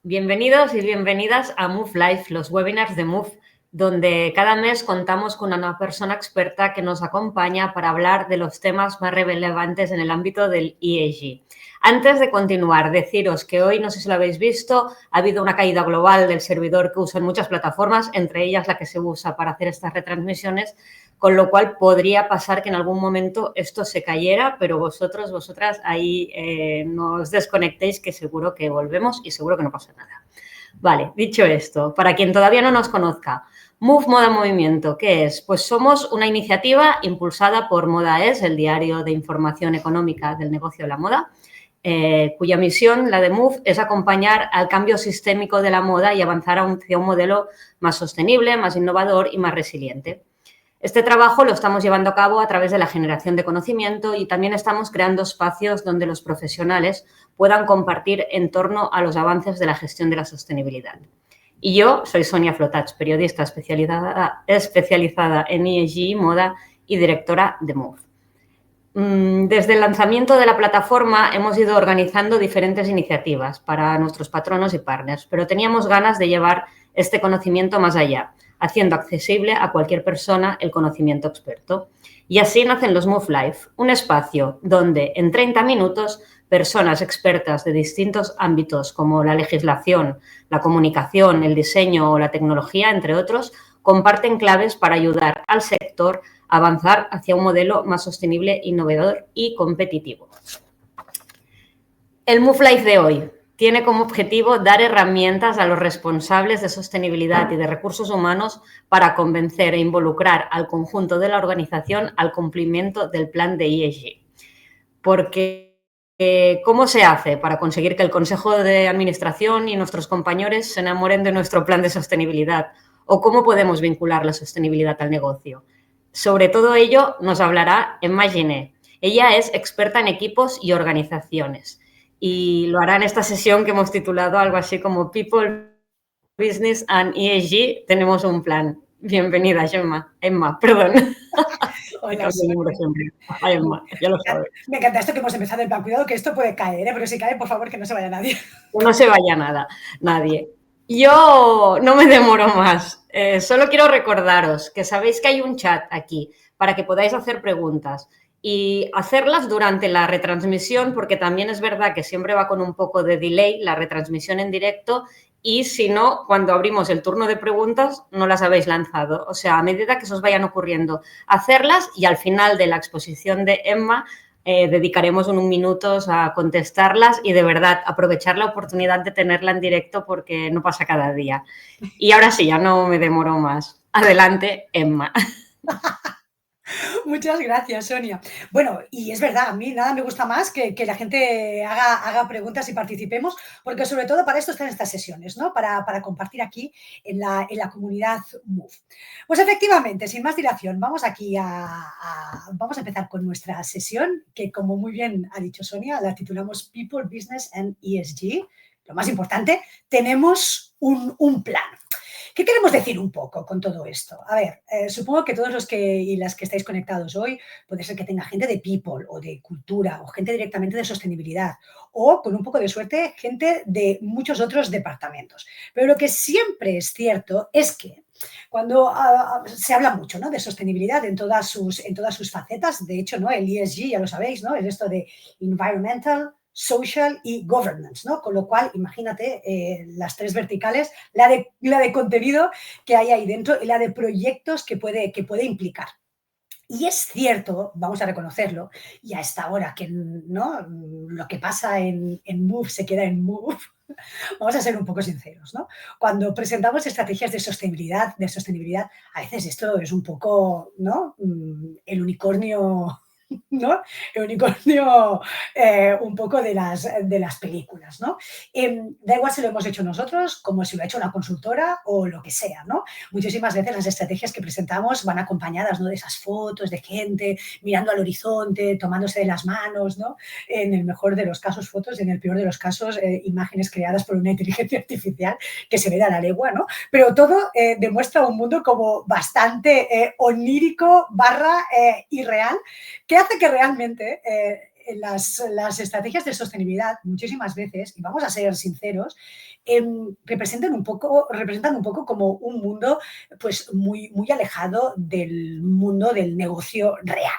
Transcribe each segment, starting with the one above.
Bienvenidos y bienvenidas a Move Life, los webinars de Move, donde cada mes contamos con una persona experta que nos acompaña para hablar de los temas más relevantes en el ámbito del ESG. Antes de continuar, deciros que hoy, no sé si lo habéis visto, ha habido una caída global del servidor que usan muchas plataformas, entre ellas la que se usa para hacer estas retransmisiones, con lo cual podría pasar que en algún momento esto se cayera, pero vosotras ahí no os desconectéis, que seguro que volvemos y seguro que no pasa nada. Vale, dicho esto, para quien todavía no nos conozca, Move Moda Movimiento, ¿qué es? Pues somos una iniciativa impulsada por Modaes, el diario de información económica del negocio de la moda, cuya misión, la de Move, es acompañar al cambio sistémico de la moda y avanzar hacia un modelo más sostenible, más innovador y más resiliente. Este trabajo lo estamos llevando a cabo a través de la generación de conocimiento y también estamos creando espacios donde los profesionales puedan compartir en torno a los avances de la gestión de la sostenibilidad. Y yo soy Sonia Flotats, periodista especializada en ESG, moda y directora de Move. Desde el lanzamiento de la plataforma hemos ido organizando diferentes iniciativas para nuestros patronos y partners, pero teníamos ganas de llevar este conocimiento más allá, haciendo accesible a cualquier persona el conocimiento experto. Y así nacen los Move Life, un espacio donde en 30 minutos personas expertas de distintos ámbitos como la legislación, la comunicación, el diseño o la tecnología, entre otros, comparten claves para ayudar al sector a avanzar hacia un modelo más sostenible, innovador y competitivo. El Move Life de hoy tiene como objetivo dar herramientas a los responsables de sostenibilidad y de recursos humanos para convencer e involucrar al conjunto de la organización al cumplimiento del plan de ESG. Porque, ¿cómo se hace para conseguir que el Consejo de Administración y nuestros compañeros se enamoren de nuestro plan de sostenibilidad? ¿O cómo podemos vincular la sostenibilidad al negocio? Sobre todo ello nos hablará Emma Gené. Ella es experta en equipos y organizaciones y lo hará en esta sesión que hemos titulado algo así como People, Business and ESG. Tenemos un plan. Bienvenida, Emma, perdón. Hola, Ay, Emma, ya lo sabes. Me encanta esto que hemos empezado en plan, cuidado que esto puede caer, pero si cae, por favor, que no se vaya nadie. Que no se vaya nadie. Yo no me demoro más. Solo quiero recordaros que sabéis que hay un chat aquí para que podáis hacer preguntas y hacerlas durante la retransmisión, porque también es verdad que siempre va con un poco de delay la retransmisión en directo y si no, cuando abrimos el turno de preguntas no las habéis lanzado. O sea, a medida que se os vayan ocurriendo, hacerlas y al final de la exposición de Emma dedicaremos unos minutos a contestarlas y de verdad aprovechar la oportunidad de tenerla en directo porque no pasa cada día. Y ahora sí, ya no me demoro más. Adelante, Emma. Muchas gracias, Sonia. Bueno, y es verdad, a mí nada me gusta más que la gente haga preguntas y participemos, porque sobre todo para esto están estas sesiones, ¿no? Para compartir aquí en la comunidad Move. Pues efectivamente, sin más dilación, vamos aquí vamos a empezar con nuestra sesión, que como muy bien ha dicho Sonia, la titulamos People, Business and ESG. Lo más importante, tenemos un plan. ¿Qué queremos decir un poco con todo esto? A ver, supongo que todos los y las que estáis conectados hoy, puede ser que tenga gente de people o de cultura o gente directamente de sostenibilidad o, con un poco de suerte, gente de muchos otros departamentos. Pero lo que siempre es cierto es que cuando se habla mucho, ¿no?, de sostenibilidad en todas sus facetas, de hecho, ¿no?, el ESG, ya lo sabéis, ¿no?, es esto de environmental, social y governance, ¿no? Con lo cual, imagínate las tres verticales, la de contenido que hay ahí dentro y la de proyectos que puede implicar. Y es cierto, vamos a reconocerlo, y a esta hora que no lo que pasa en Move se queda en Move, vamos a ser un poco sinceros, ¿no? Cuando presentamos estrategias de sostenibilidad, a veces esto es un poco, ¿no?, el unicornio, ¿no?, el unicornio un poco de las películas, ¿no? Da igual si lo hemos hecho nosotros, como si lo ha hecho una consultora o lo que sea, ¿no? Muchísimas veces las estrategias que presentamos van acompañadas, ¿no?, de esas fotos de gente mirando al horizonte, tomándose de las manos, ¿no? En el mejor de los casos fotos, en el peor de los casos imágenes creadas por una inteligencia artificial que se ve a la legua, ¿no? Pero todo demuestra un mundo como bastante onírico / irreal, que hace que realmente las estrategias de sostenibilidad muchísimas veces, y vamos a ser sinceros, representan un poco como un mundo pues muy, muy alejado del mundo del negocio real.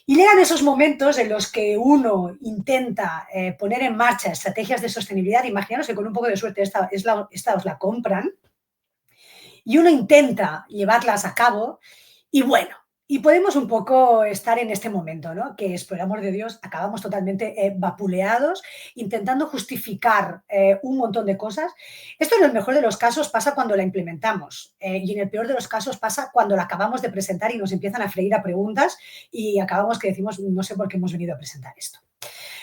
Y llegan esos momentos en los que uno intenta poner en marcha estrategias de sostenibilidad. Imaginaos que con un poco de suerte esta os la compran y uno intenta llevarlas a cabo y bueno, y podemos un poco estar en este momento, ¿no? Que es, por el amor de Dios, acabamos totalmente vapuleados, intentando justificar un montón de cosas. Esto en el mejor de los casos pasa cuando la implementamos y en el peor de los casos pasa cuando la acabamos de presentar y nos empiezan a freír a preguntas y acabamos que decimos, no sé por qué hemos venido a presentar esto.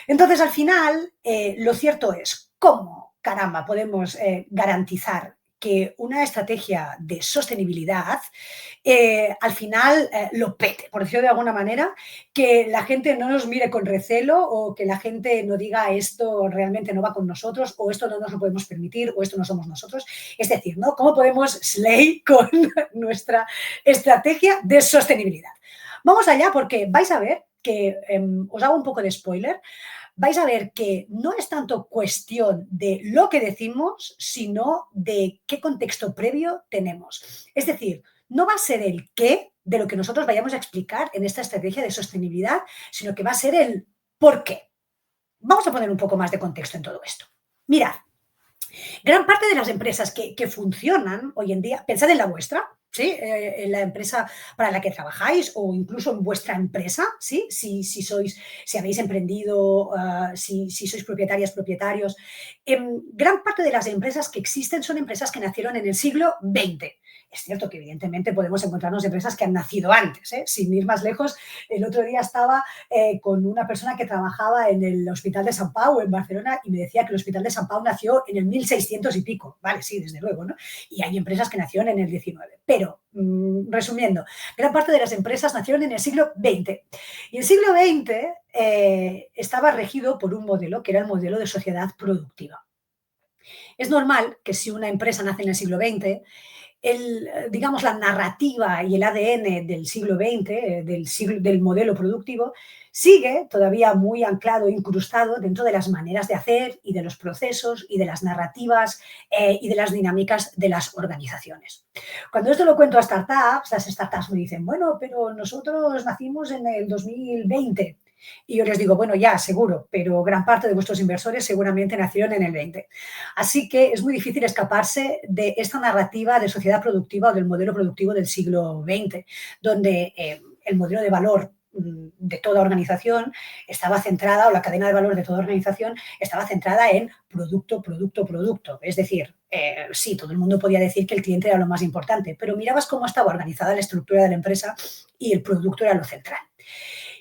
Entonces, al final, lo cierto es, ¿cómo, caramba, podemos garantizar que una estrategia de sostenibilidad al final lo pete, por decirlo de alguna manera, que la gente no nos mire con recelo o que la gente no diga esto realmente no va con nosotros o esto no nos lo podemos permitir o esto no somos nosotros? Es decir, ¿no? ¿Cómo podemos slay con nuestra estrategia de sostenibilidad? Vamos allá porque vais a ver que, os hago un poco de spoiler, vais a ver que no es tanto cuestión de lo que decimos, sino de qué contexto previo tenemos. Es decir, no va a ser el qué de lo que nosotros vayamos a explicar en esta estrategia de sostenibilidad, sino que va a ser el por qué. Vamos a poner un poco más de contexto en todo esto. Mirad, gran parte de las empresas que funcionan hoy en día, pensad en la vuestra, ¿sí? En la empresa para la que trabajáis o incluso en vuestra empresa, ¿sí? Si habéis emprendido, si sois propietarias, propietarios. Gran parte de las empresas que existen son empresas que nacieron en el siglo XX. Es cierto que evidentemente podemos encontrarnos empresas que han nacido antes, ¿eh? Sin ir más lejos, el otro día estaba con una persona que trabajaba en el Hospital de Sant Pau en Barcelona y me decía que el Hospital de Sant Pau nació en el 1600 y pico. Vale, sí, desde luego, ¿no? Y hay empresas que nacieron en el 19. Pero, resumiendo, gran parte de las empresas nacieron en el siglo XX. Y el siglo XX estaba regido por un modelo que era el modelo de sociedad productiva. Es normal que si una empresa nace en el siglo XX, digamos, la narrativa y el ADN del siglo XX, del modelo productivo, sigue todavía muy anclado, incrustado dentro de las maneras de hacer y de los procesos y de las narrativas y de las dinámicas de las organizaciones. Cuando esto lo cuento a startups, las startups me dicen, bueno, pero nosotros nacimos en el 2020. Y yo les digo, bueno, ya, seguro, pero gran parte de vuestros inversores seguramente nacieron en el 20. Así que es muy difícil escaparse de esta narrativa de sociedad productiva o del modelo productivo del siglo XX, donde el modelo de valor de toda organización estaba centrada, o la cadena de valor de toda organización estaba centrada en producto, producto, producto. Es decir, sí, todo el mundo podía decir que el cliente era lo más importante, pero mirabas cómo estaba organizada la estructura de la empresa y el producto era lo central.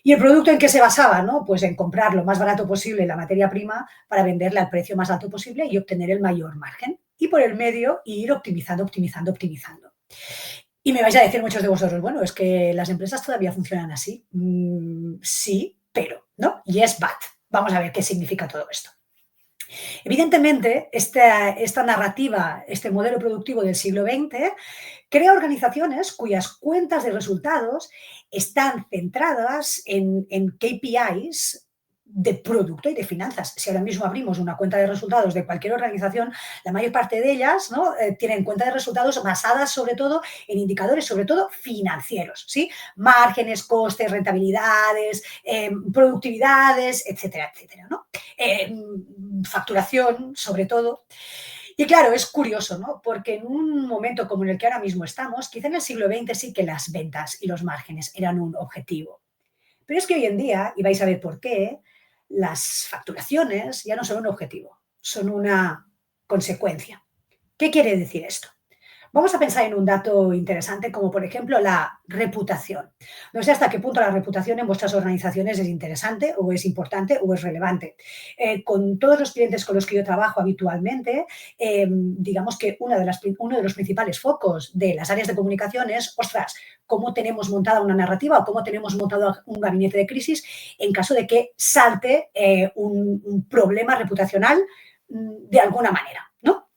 ¿Y el producto en qué se basaba? ¿No? Pues en comprar lo más barato posible la materia prima para venderla al precio más alto posible y obtener el mayor margen. Y por el medio ir optimizando, optimizando, optimizando. Y me vais a decir muchos de vosotros, bueno, es que las empresas todavía funcionan así. Sí, pero, ¿no? Yes, but. Vamos a ver qué significa todo esto. Evidentemente, esta narrativa, este modelo productivo del siglo XX, crea organizaciones cuyas cuentas de resultados están centradas en KPIs de producto y de finanzas. Si ahora mismo abrimos una cuenta de resultados de cualquier organización, la mayor parte de ellas, ¿no? Tienen cuentas de resultados basadas sobre todo en indicadores, sobre todo financieros, ¿sí? Márgenes, costes, rentabilidades, productividades, etcétera, etcétera, ¿no? Facturación, sobre todo. Y claro, es curioso, ¿no? Porque en un momento como en el que ahora mismo estamos, quizá en el siglo XX sí que las ventas y los márgenes eran un objetivo. Pero es que hoy en día, y vais a ver por qué, las facturaciones ya no son un objetivo, son una consecuencia. ¿Qué quiere decir esto? Vamos a pensar en un dato interesante como, por ejemplo, la reputación. No sé hasta qué punto la reputación en vuestras organizaciones es interesante o es importante o es relevante. Con todos los clientes con los que yo trabajo habitualmente, digamos que uno de los principales focos de las áreas de comunicación es, ostras, cómo tenemos montada una narrativa o cómo tenemos montado un gabinete de crisis en caso de que salte un problema reputacional de alguna manera, ¿no?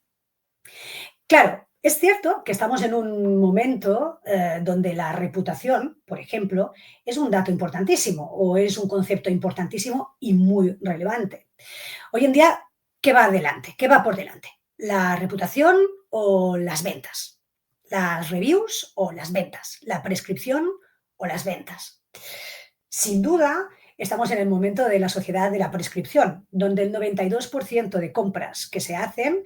Claro, Es cierto que estamos en un momento donde la reputación, por ejemplo, es un dato importantísimo o es un concepto importantísimo y muy relevante. Hoy en día, ¿qué va adelante? ¿Qué va por delante? ¿La reputación o las ventas? ¿Las reviews o las ventas? ¿La prescripción o las ventas? Sin duda, estamos en el momento de la sociedad de la prescripción, donde el 92% de compras que se hacen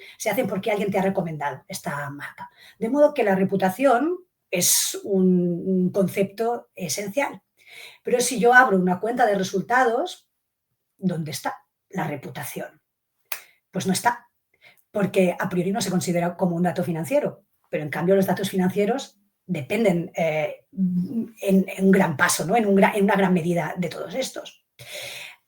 porque alguien te ha recomendado esta marca. De modo que la reputación es un concepto esencial. Pero si yo abro una cuenta de resultados, ¿dónde está la reputación? Pues no está, porque a priori no se considera como un dato financiero, pero en cambio los datos financieros dependen en un gran paso, ¿no? En una gran medida de todos estos.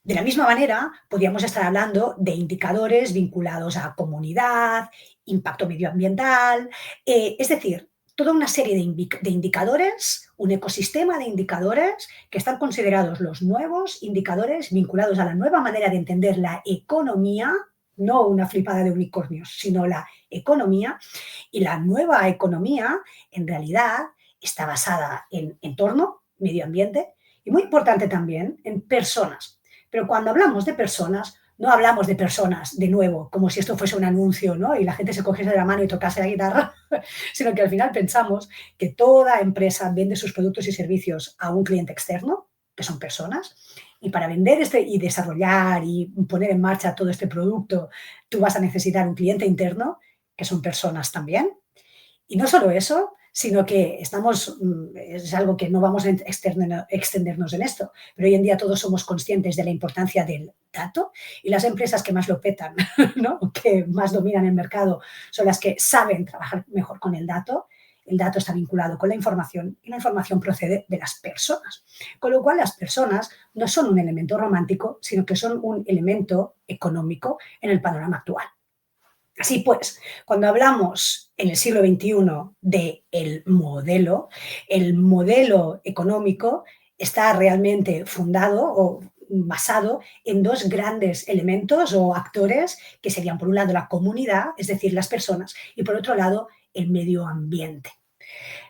De la misma manera, podríamos estar hablando de indicadores vinculados a comunidad, impacto medioambiental, es decir, toda una serie de indicadores, un ecosistema de indicadores que están considerados los nuevos indicadores vinculados a la nueva manera de entender la economía, no una flipada de unicornios, sino la economía. Y la nueva economía, en realidad, está basada en entorno, medio ambiente, y muy importante también, en personas. Pero cuando hablamos de personas, no hablamos de personas, de nuevo, como si esto fuese un anuncio, ¿no? Y la gente se cogiese de la mano y tocase la guitarra, sino que al final pensamos que toda empresa vende sus productos y servicios a un cliente externo, que son personas, y para vender y desarrollar y poner en marcha todo este producto, tú vas a necesitar un cliente interno, que son personas también. Y no solo eso, sino que es algo que no vamos a extendernos en esto, pero hoy en día todos somos conscientes de la importancia del dato y las empresas que más lo petan, ¿no? Que más dominan el mercado son las que saben trabajar mejor con el dato. El dato está vinculado con la información y la información procede de las personas. Con lo cual las personas no son un elemento romántico, sino que son un elemento económico en el panorama actual. Así pues, cuando hablamos en el siglo XXI del modelo, el modelo económico está realmente fundado o basado en dos grandes elementos o actores que serían, por un lado, la comunidad, es decir, las personas, y por otro lado, el medio ambiente.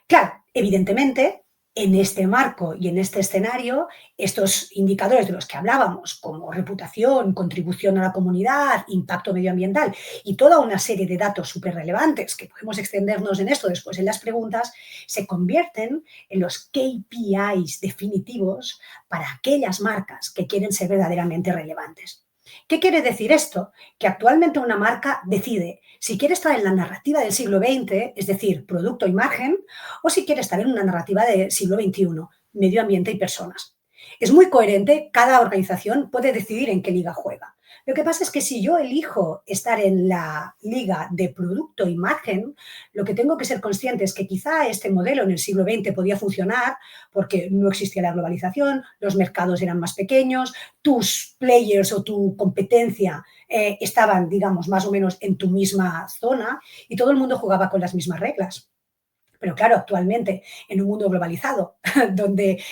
Claro, evidentemente, en este marco y en este escenario, estos indicadores de los que hablábamos, como reputación, contribución a la comunidad, impacto medioambiental y toda una serie de datos súper relevantes, que podemos extendernos en esto después en las preguntas, se convierten en los KPIs definitivos para aquellas marcas que quieren ser verdaderamente relevantes. ¿Qué quiere decir esto? Que actualmente una marca decide si quiere estar en la narrativa del siglo XX, es decir, producto y margen, o si quiere estar en una narrativa del siglo XXI, medio ambiente y personas. Es muy coherente, cada organización puede decidir en qué liga juega. Lo que pasa es que si yo elijo estar en la liga de producto y margen, lo que tengo que ser consciente es que quizá este modelo en el siglo XX podía funcionar porque no existía la globalización, los mercados eran más pequeños, tus players o tu competencia estaban, digamos, más o menos en tu misma zona y todo el mundo jugaba con las mismas reglas. Pero claro, actualmente, en un mundo globalizado, donde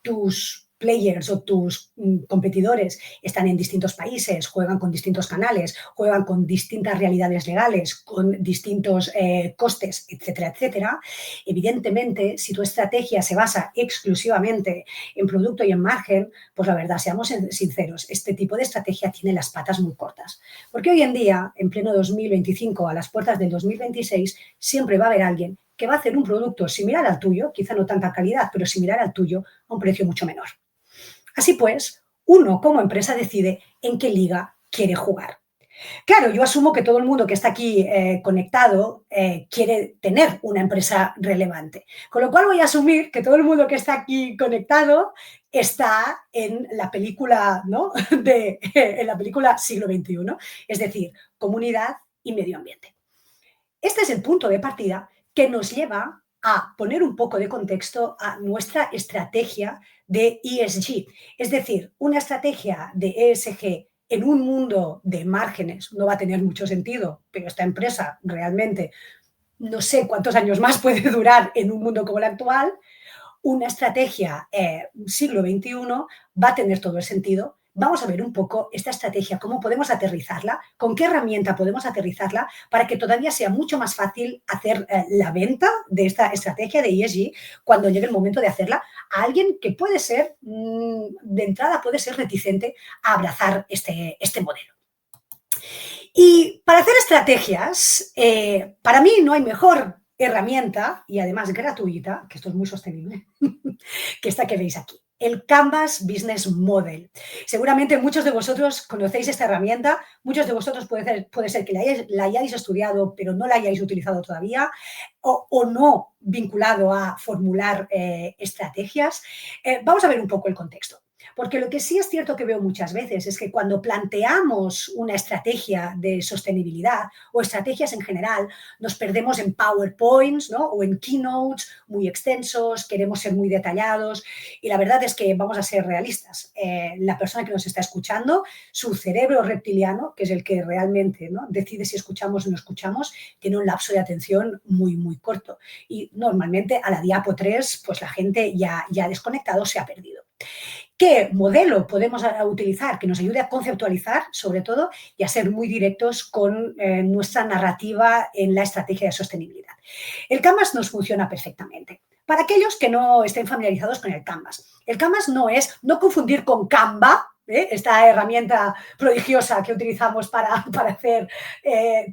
tus players o tus competidores están en distintos países, juegan con distintos canales, juegan con distintas realidades legales, con distintos costes, etcétera, etcétera, evidentemente, si tu estrategia se basa exclusivamente en producto y en margen, pues la verdad, seamos sinceros, este tipo de estrategia tiene las patas muy cortas. Porque hoy en día, en pleno 2025, a las puertas del 2026, siempre va a haber alguien que va a hacer un producto similar al tuyo, quizá no tanta calidad, pero similar al tuyo, a un precio mucho menor. Así pues, uno como empresa decide en qué liga quiere jugar. Claro, yo asumo que todo el mundo que está aquí conectado quiere tener una empresa relevante. Con lo cual voy a asumir que todo el mundo que está aquí conectado está en la película, ¿no? En la película siglo XXI, es decir, comunidad y medio ambiente. Este es el punto de partida que nos lleva a poner un poco de contexto a nuestra estrategia de ESG. Es decir, una estrategia de ESG en un mundo de márgenes no va a tener mucho sentido, pero esta empresa realmente no sé cuántos años más puede durar en un mundo como el actual. Una estrategia siglo XXI va a tener todo el sentido, vamos a ver un poco esta estrategia, cómo podemos aterrizarla, con qué herramienta podemos aterrizarla para que todavía sea mucho más fácil hacer la venta de esta estrategia de ESG cuando llegue el momento de hacerla a alguien que puede ser, de entrada, puede ser reticente a abrazar este modelo. Y para hacer estrategias, para mí no hay mejor herramienta, y además gratuita, que esto es muy sostenible, que esta que veis aquí, el Canvas Business Model. Seguramente muchos de vosotros conocéis esta herramienta, muchos de vosotros puede ser que la hayáis estudiado, pero no la hayáis utilizado todavía, o no vinculado a formular estrategias. Vamos a ver un poco el contexto. Porque lo que sí es cierto que veo muchas veces es que cuando planteamos una estrategia de sostenibilidad o estrategias en general, nos perdemos en PowerPoints, ¿no? O en keynotes muy extensos, queremos ser muy detallados y la verdad es que vamos a ser realistas. La persona que nos está escuchando, su cerebro reptiliano, que es el que realmente, ¿no?, decide si escuchamos o no escuchamos, tiene un lapso de atención muy, muy corto y normalmente a la diapo 3, pues la gente ya ha desconectado, se ha perdido. ¿Qué modelo podemos utilizar que nos ayude a conceptualizar, sobre todo, y a ser muy directos con nuestra narrativa en la estrategia de sostenibilidad? El Canvas nos funciona perfectamente. Para aquellos que no estén familiarizados con el Canvas no confundir con Canva, esta herramienta prodigiosa que utilizamos para hacer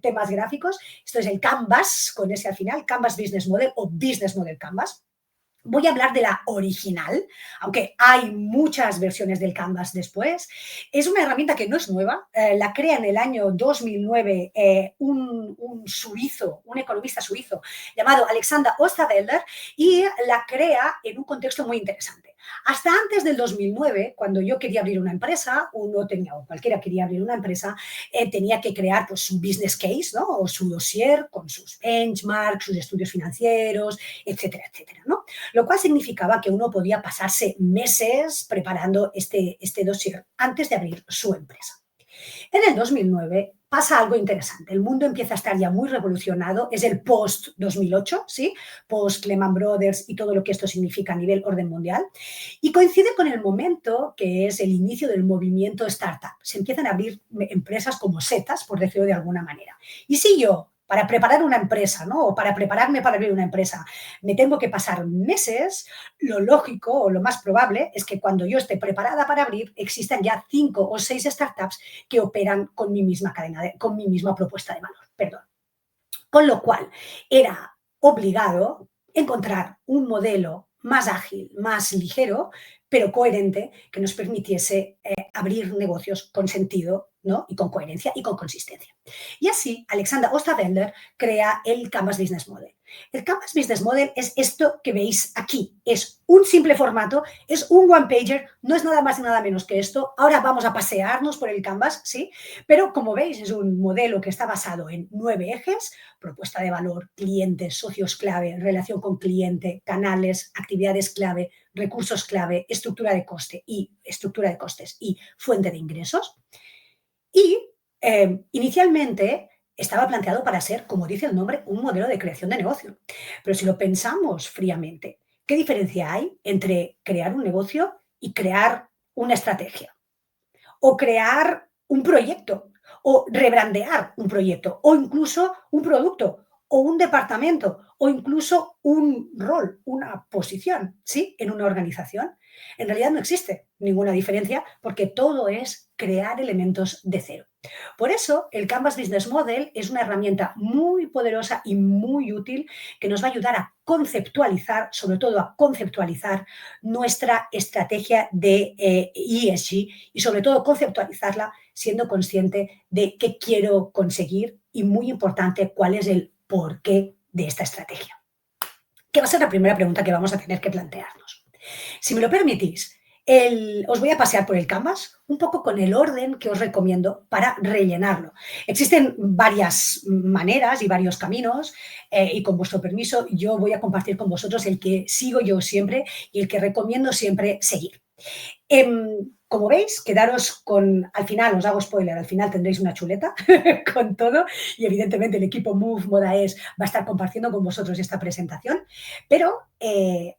temas gráficos. Esto es el Canvas, con ese al final, Canvas Business Model o Business Model Canvas. Voy a hablar de la original, aunque hay muchas versiones del Canvas después. Es una herramienta que no es nueva, la crea en el año 2009 un suizo, un economista suizo llamado Alexander Osterwalder, y la crea en un contexto muy interesante. Hasta antes del 2009, cuando yo quería abrir una empresa, o cualquiera quería abrir una empresa, tenía que crear pues, su business case, ¿no?, o su dossier con sus benchmarks, sus estudios financieros, etcétera, etcétera, ¿no? Lo cual significaba que uno podía pasarse meses preparando este dossier antes de abrir su empresa. En el 2009 pasa algo interesante. El mundo empieza a estar ya muy revolucionado. Es el post-2008, ¿sí? Post-Lehman Brothers y todo lo que esto significa a nivel orden mundial. Y coincide con el momento que es el inicio del movimiento startup. Se empiezan a abrir empresas como setas, por decirlo de alguna manera. Y si yo, para preparar una empresa, ¿no?, o para prepararme para abrir una empresa, me tengo que pasar meses, lo lógico o lo más probable es que cuando yo esté preparada para abrir, existan ya 5 o 6 startups que operan con mi misma con mi misma propuesta de valor. Perdón. Con lo cual, era obligado encontrar un modelo más ágil, más ligero, pero coherente, que nos permitiese abrir negocios con sentido, ¿no?, y con coherencia y con consistencia. Y así, Alexander Osterwalder crea el Canvas Business Model. El Canvas Business Model es esto que veis aquí. Es un simple formato, es un one-pager, no es nada más y nada menos que esto. Ahora vamos a pasearnos por el Canvas, ¿sí? Pero como veis, es un modelo que está basado en 9 ejes: propuesta de valor, clientes, socios clave, relación con cliente, canales, actividades clave, recursos clave, estructura de costes y fuente de ingresos. Y inicialmente estaba planteado para ser, como dice el nombre, un modelo de creación de negocio. Pero si lo pensamos fríamente, ¿qué diferencia hay entre crear un negocio y crear una estrategia? O crear un proyecto, o rebrandear un proyecto, o incluso un producto, o un departamento, o incluso un rol, una posición, ¿sí?, en una organización. En realidad no existe ninguna diferencia porque todo es crear elementos de cero. Por eso, el Canvas Business Model es una herramienta muy poderosa y muy útil que nos va a ayudar a conceptualizar, sobre todo a conceptualizar nuestra estrategia de ESG y sobre todo conceptualizarla siendo consciente de qué quiero conseguir y, muy importante, cuál es el porqué de esta estrategia. ¿Qué va a ser la primera pregunta que vamos a tener que plantearnos? Si me lo permitís, os voy a pasear por el Canvas un poco con el orden que os recomiendo para rellenarlo. Existen varias maneras y varios caminos y, con vuestro permiso, yo voy a compartir con vosotros el que sigo yo siempre y el que recomiendo siempre seguir. Como veis, quedaros con, al final, os hago spoiler, al final tendréis una chuleta con todo y evidentemente el equipo Move Modaes va a estar compartiendo con vosotros esta presentación, pero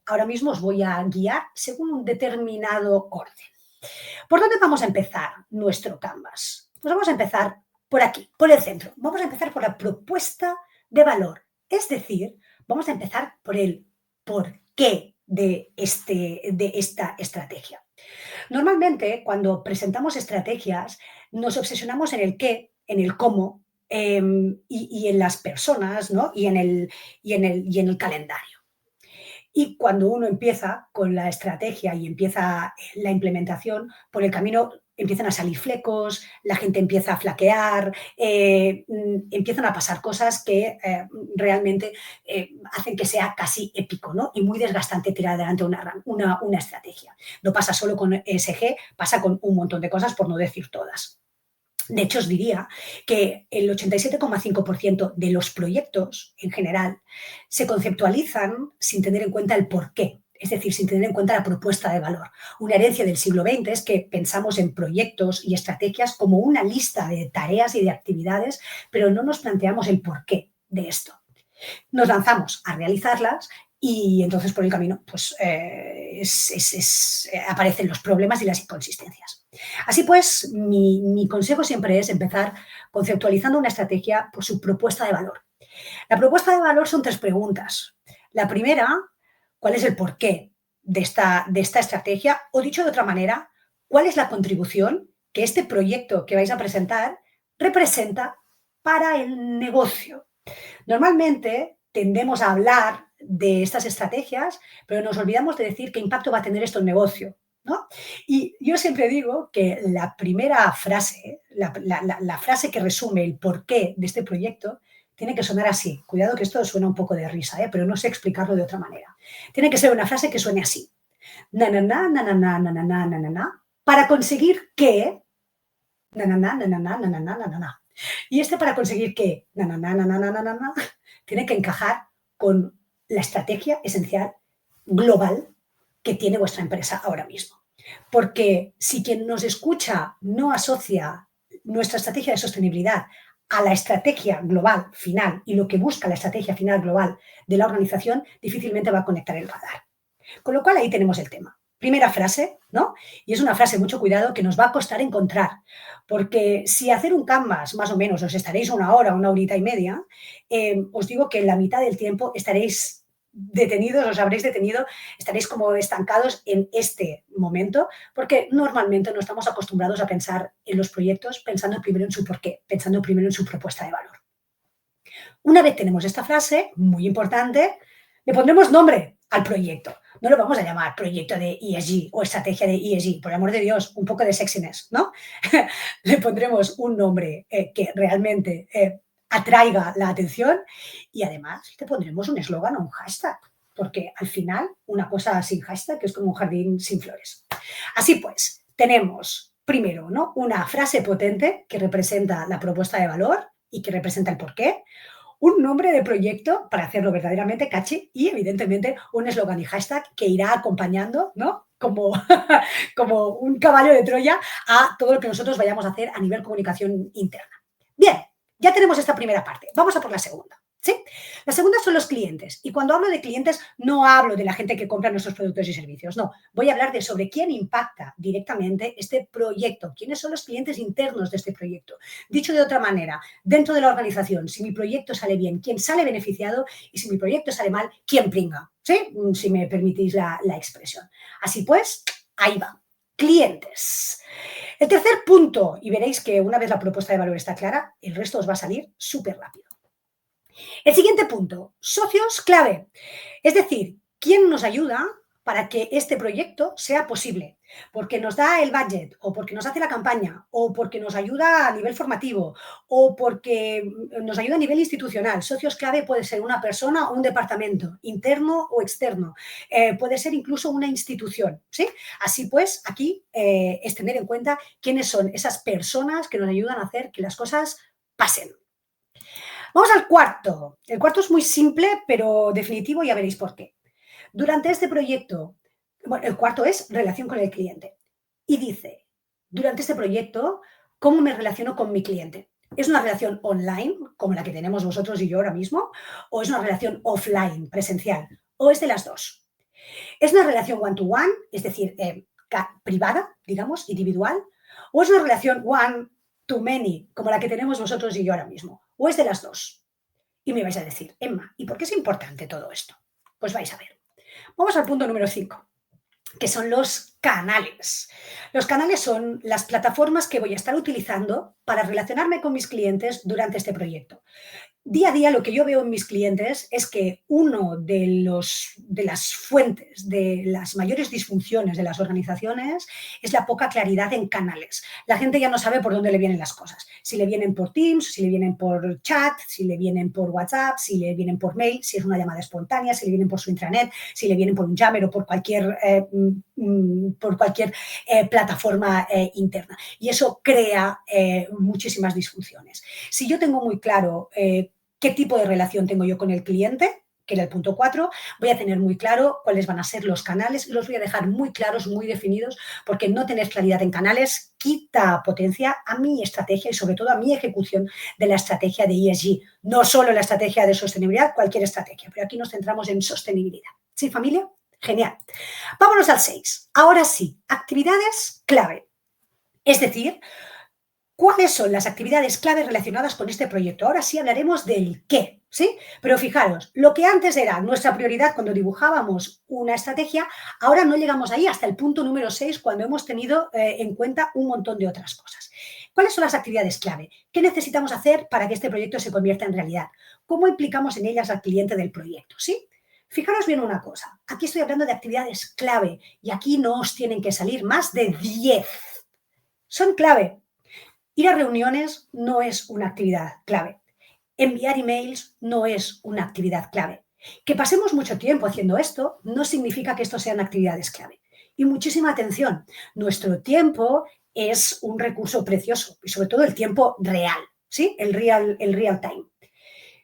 ahora mismo os voy a guiar según un determinado orden. ¿Por dónde vamos a empezar nuestro Canvas? Pues vamos a empezar por aquí, por el centro. Vamos a empezar por la propuesta de valor. Es decir, vamos a empezar por el por qué de esta estrategia. Normalmente, cuando presentamos estrategias, nos obsesionamos en el qué, en el cómo y en las personas, ¿no? Y en el calendario. Y cuando uno empieza con la estrategia y empieza la implementación, por el camino empiezan a salir flecos, la gente empieza a flaquear, empiezan a pasar cosas que realmente hacen que sea casi épico, ¿no? Y muy desgastante tirar adelante una estrategia. No pasa solo con ESG, pasa con un montón de cosas, por no decir todas. De hecho, os diría que el 87,5% de los proyectos en general se conceptualizan sin tener en cuenta el porqué, es decir, sin tener en cuenta la propuesta de valor. Una herencia del siglo XX es que pensamos en proyectos y estrategias como una lista de tareas y de actividades, pero no nos planteamos el porqué de esto. Nos lanzamos a realizarlas y entonces por el camino pues, aparecen los problemas y las inconsistencias. Así pues, mi consejo siempre es empezar conceptualizando una estrategia por su propuesta de valor. La propuesta de valor son 3 preguntas. La primera, ¿cuál es el porqué de esta estrategia? O dicho de otra manera, ¿cuál es la contribución que este proyecto que vais a presentar representa para el negocio? Normalmente tendemos a hablar de estas estrategias, pero nos olvidamos de decir qué impacto va a tener esto en negocio, ¿no? Y yo siempre digo que la primera frase, la frase que resume el porqué de este proyecto, tiene que sonar así. Cuidado que esto suena un poco de risa, pero no sé explicarlo de otra manera. Tiene que ser una frase que suene así. Na, na, na, na, na, na, na, na, na, na, na, para conseguir que... Na, na, na, na, na, na, na, na, na, na. Y para conseguir que na, na, na, na, na, na, na, na, tiene que encajar con la estrategia esencial global que tiene vuestra empresa ahora mismo. Porque si quien nos escucha no asocia nuestra estrategia de sostenibilidad a la estrategia global final y lo que busca la estrategia final global de la organización, difícilmente va a conectar el radar. Con lo cual ahí tenemos el tema. Primera frase, ¿no? Y es una frase, mucho cuidado, que nos va a costar encontrar, porque si hacer un Canvas, más o menos, os estaréis una horita y media, os digo que en la mitad del tiempo estaréis detenidos, os habréis detenido, estaréis como estancados en este momento, porque normalmente no estamos acostumbrados a pensar en los proyectos pensando primero en su porqué, pensando primero en su propuesta de valor. Una vez tenemos esta frase, muy importante, le pondremos nombre al proyecto. No lo vamos a llamar proyecto de ESG o estrategia de ESG, por el amor de Dios, un poco de sexiness, ¿no? Le pondremos un nombre que realmente atraiga la atención y además le pondremos un eslogan o un hashtag, porque al final una cosa sin hashtag es como un jardín sin flores. Así pues, tenemos primero, ¿no?, una frase potente que representa la propuesta de valor y que representa el porqué, un nombre de proyecto para hacerlo verdaderamente catchy y, evidentemente, un eslogan y hashtag que irá acompañando, ¿no?, como, como un caballo de Troya a todo lo que nosotros vayamos a hacer a nivel comunicación interna. Bien, ya tenemos esta primera parte. Vamos a por la segunda. ¿Sí? La segunda son los clientes. Y cuando hablo de clientes, no hablo de la gente que compra nuestros productos y servicios. No, voy a hablar de sobre quién impacta directamente este proyecto. ¿Quiénes son los clientes internos de este proyecto? Dicho de otra manera, dentro de la organización, si mi proyecto sale bien, ¿quién sale beneficiado? Y si mi proyecto sale mal, ¿quién pringa? ¿Sí? Si me permitís la expresión. Así pues, ahí va. Clientes. El tercer punto, y veréis que una vez la propuesta de valor está clara, el resto os va a salir súper rápido. El siguiente punto, socios clave. Es decir, ¿quién nos ayuda para que este proyecto sea posible? Porque nos da el budget, o porque nos hace la campaña, o porque nos ayuda a nivel formativo, o porque nos ayuda a nivel institucional. Socios clave puede ser una persona o un departamento, interno o externo. Puede ser incluso una institución, ¿sí? Así pues, aquí es tener en cuenta quiénes son esas personas que nos ayudan a hacer que las cosas pasen. Vamos al cuarto. El cuarto es muy simple, pero definitivo, ya veréis por qué. Durante este proyecto, bueno, el cuarto es relación con el cliente. Y dice, durante este proyecto, ¿cómo me relaciono con mi cliente? ¿Es una relación online, como la que tenemos vosotros y yo ahora mismo? ¿O es una relación offline, presencial? ¿O es de las dos? ¿Es una relación one-to-one? Es decir, privada, digamos, individual, o es una relación one to many, como la que tenemos vosotros y yo ahora mismo, o es de las dos. Y me vais a decir, Emma, ¿y por qué es importante todo esto? Pues vais a ver. Vamos al punto número 5, que son los canales. Los canales son las plataformas que voy a estar utilizando para relacionarme con mis clientes durante este proyecto. Día a día lo que yo veo en mis clientes es que uno de las fuentes de las mayores disfunciones de las organizaciones es la poca claridad en canales. La gente ya no sabe por dónde le vienen las cosas. Si le vienen por Teams, si le vienen por chat, si le vienen por WhatsApp, si le vienen por mail, si es una llamada espontánea, si le vienen por su intranet, si le vienen por un Yammer o por cualquier plataforma interna. Y eso crea muchísimas disfunciones. Si yo tengo muy claro qué tipo de relación tengo yo con el cliente, que era el punto 4, voy a tener muy claro cuáles van a ser los canales y los voy a dejar muy claros, muy definidos, porque no tener claridad en canales quita potencia a mi estrategia y sobre todo a mi ejecución de la estrategia de ESG. No solo la estrategia de sostenibilidad, cualquier estrategia, pero aquí nos centramos en sostenibilidad. ¿Sí, familia? Genial. Vámonos al 6. Ahora sí, actividades clave. Es decir, ¿cuáles son las actividades clave relacionadas con este proyecto? Ahora sí hablaremos del qué, ¿sí? Pero fijaros, lo que antes era nuestra prioridad cuando dibujábamos una estrategia, ahora no llegamos ahí hasta el punto número 6 cuando hemos tenido en cuenta un montón de otras cosas. ¿Cuáles son las actividades clave? ¿Qué necesitamos hacer para que este proyecto se convierta en realidad? ¿Cómo implicamos en ellas al cliente del proyecto? ¿Sí? Fijaros bien una cosa, aquí estoy hablando de actividades clave y aquí no os tienen que salir más de 10. Son clave. Ir a reuniones no es una actividad clave. Enviar emails no es una actividad clave. Que pasemos mucho tiempo haciendo esto no significa que esto sean actividades clave. Y muchísima atención, nuestro tiempo es un recurso precioso y sobre todo el tiempo real, ¿sí? El real time.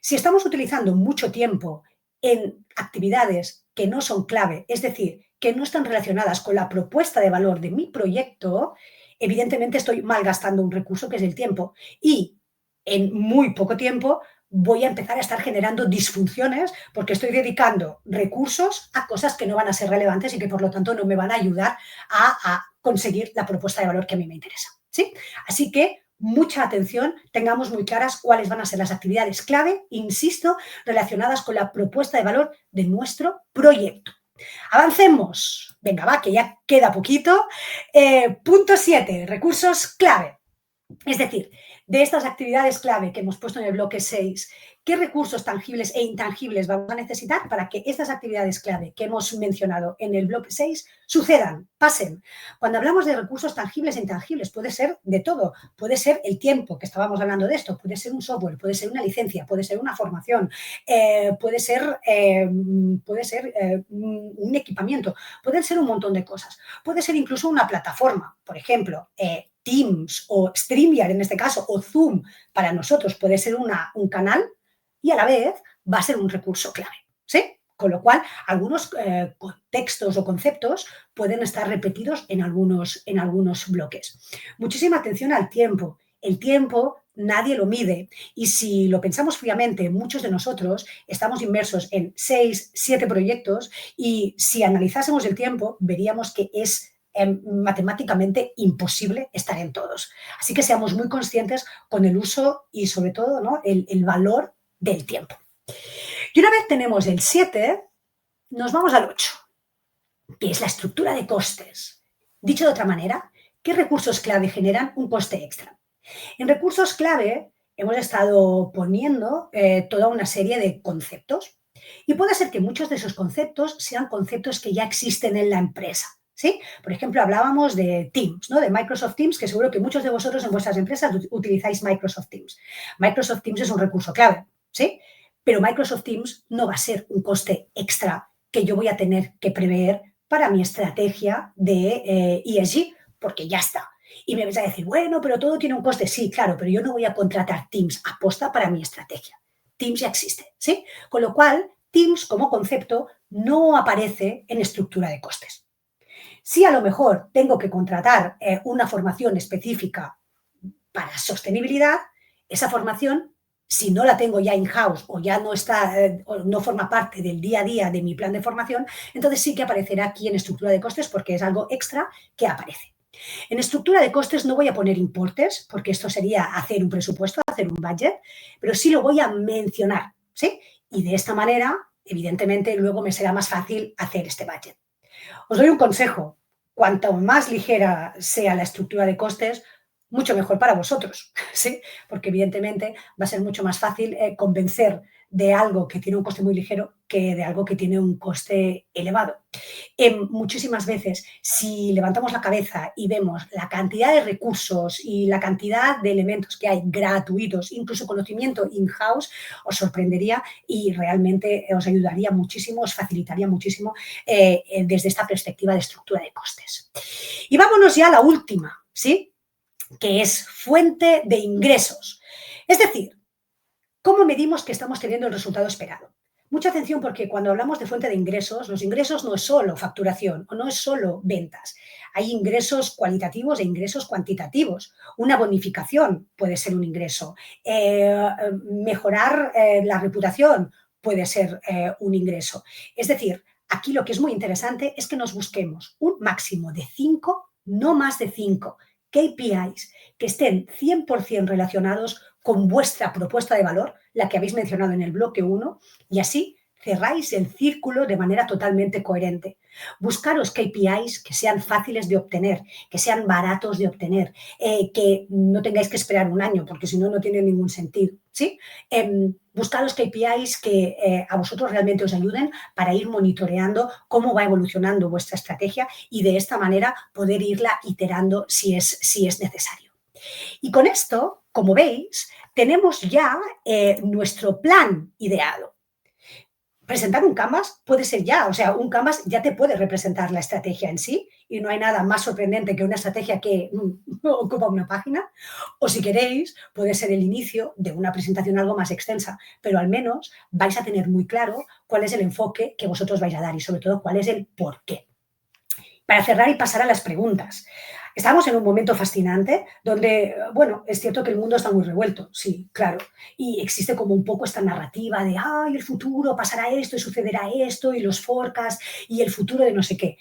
Si estamos utilizando mucho tiempo en actividades que no son clave, es decir, que no están relacionadas con la propuesta de valor de mi proyecto, evidentemente estoy malgastando un recurso que es el tiempo y en muy poco tiempo voy a empezar a estar generando disfunciones porque estoy dedicando recursos a cosas que no van a ser relevantes y que por lo tanto no me van a ayudar a conseguir la propuesta de valor que a mí me interesa, ¿sí? Así que mucha atención, tengamos muy claras cuáles van a ser las actividades clave, insisto, relacionadas con la propuesta de valor de nuestro proyecto. Avancemos. Venga, va, que ya queda poquito. Punto 7, recursos clave. Es decir, de estas actividades clave que hemos puesto en el bloque 6, ¿qué recursos tangibles e intangibles vamos a necesitar para que estas actividades clave que hemos mencionado en el bloque 6 sucedan, pasen? Cuando hablamos de recursos tangibles e intangibles, puede ser de todo. Puede ser el tiempo, que estábamos hablando de esto, puede ser un software, puede ser una licencia, puede ser una formación, puede ser un equipamiento, pueden ser un montón de cosas. Puede ser incluso una plataforma, por ejemplo, Teams o StreamYard en este caso, o Zoom, para nosotros puede ser un canal y a la vez va a ser un recurso clave, ¿sí? Con lo cual, algunos textos o conceptos pueden estar repetidos en algunos bloques. Muchísima atención al tiempo. El tiempo nadie lo mide y si lo pensamos fríamente, muchos de nosotros estamos inmersos en 6, 7 proyectos y si analizásemos el tiempo, veríamos que es matemáticamente imposible estar en todos. Así que seamos muy conscientes con el uso y sobre todo, ¿no?, el valor del tiempo. Y una vez tenemos el 7, nos vamos al 8, que es la estructura de costes. Dicho de otra manera, ¿qué recursos clave generan un coste extra? En recursos clave hemos estado poniendo toda una serie de conceptos y puede ser que muchos de esos conceptos sean conceptos que ya existen en la empresa. ¿Sí? Por ejemplo, hablábamos de Teams, ¿no? De Microsoft Teams, que seguro que muchos de vosotros en vuestras empresas utilizáis Microsoft Teams. Microsoft Teams es un recurso clave, ¿sí? Pero Microsoft Teams no va a ser un coste extra que yo voy a tener que prever para mi estrategia de ESG, porque ya está. Y me vais a decir, bueno, pero todo tiene un coste. Sí, claro, pero yo no voy a contratar Teams aposta para mi estrategia. Teams ya existe, ¿sí? Con lo cual, Teams como concepto no aparece en estructura de costes. Si a lo mejor tengo que contratar una formación específica para sostenibilidad, esa formación si no la tengo ya in-house o ya no está, o no forma parte del día a día de mi plan de formación, entonces sí que aparecerá aquí en estructura de costes porque es algo extra que aparece. En estructura de costes no voy a poner importes, porque esto sería hacer un presupuesto, hacer un budget, pero sí lo voy a mencionar, ¿sí? Y de esta manera, evidentemente, luego me será más fácil hacer este budget. Os doy un consejo. Cuanto más ligera sea la estructura de costes, mucho mejor para vosotros, ¿sí? Porque evidentemente va a ser mucho más fácil convencer de algo que tiene un coste muy ligero que de algo que tiene un coste elevado. Muchísimas veces, si levantamos la cabeza y vemos la cantidad de recursos y la cantidad de elementos que hay gratuitos, incluso conocimiento in-house, os sorprendería y realmente os ayudaría muchísimo, os facilitaría muchísimo desde esta perspectiva de estructura de costes. Y vámonos ya a la última, ¿sí? Que es fuente de ingresos. Es decir, ¿cómo medimos que estamos teniendo el resultado esperado? Mucha atención porque cuando hablamos de fuente de ingresos, los ingresos no es solo facturación o no es solo ventas. Hay ingresos cualitativos e ingresos cuantitativos. Una bonificación puede ser un ingreso. Mejorar la reputación puede ser un ingreso. Es decir, aquí lo que es muy interesante es que nos busquemos un máximo de 5, no más de 5 KPIs que estén 100% relacionados con vuestra propuesta de valor, la que habéis mencionado en el bloque 1, y así cerráis el círculo de manera totalmente coherente. Buscaros KPIs que sean fáciles de obtener, que sean baratos de obtener, que no tengáis que esperar un año, porque si no, no tiene ningún sentido. ¿Sí? Buscaros KPIs que a vosotros realmente os ayuden para ir monitoreando cómo va evolucionando vuestra estrategia y de esta manera poder irla iterando si es necesario. Y con esto, como veis, tenemos ya nuestro plan ideado. Presentar un Canvas puede ser ya, o sea, un Canvas ya te puede representar la estrategia en sí y no hay nada más sorprendente que una estrategia que ocupa una página, o si queréis, puede ser el inicio de una presentación algo más extensa, pero al menos vais a tener muy claro cuál es el enfoque que vosotros vais a dar y sobre todo cuál es el por qué. Para cerrar y pasar a las preguntas. Estamos en un momento fascinante donde, bueno, es cierto que el mundo está muy revuelto, sí, claro, y existe como un poco esta narrativa de, ay, el futuro pasará esto y sucederá esto y los forecasts y el futuro de no sé qué.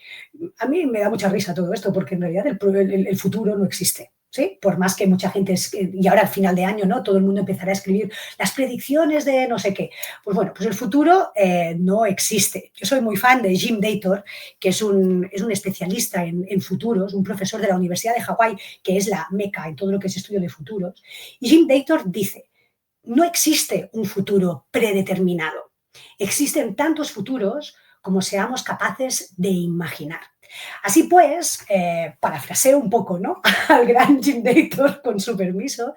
A mí me da mucha risa todo esto porque en realidad el futuro no existe. ¿Sí? Por más que mucha gente, y ahora al final de año, ¿no? Todo el mundo empezará a escribir las predicciones de no sé qué. Pues bueno, pues el futuro no existe. Yo soy muy fan de Jim Dator, que es un especialista en futuros, un profesor de la Universidad de Hawái, que es la meca en todo lo que es estudio de futuros. Y Jim Dator dice, no existe un futuro predeterminado. Existen tantos futuros como seamos capaces de imaginar. Así pues, parafraseo un poco, ¿no? Al gran Jim Dator, con su permiso,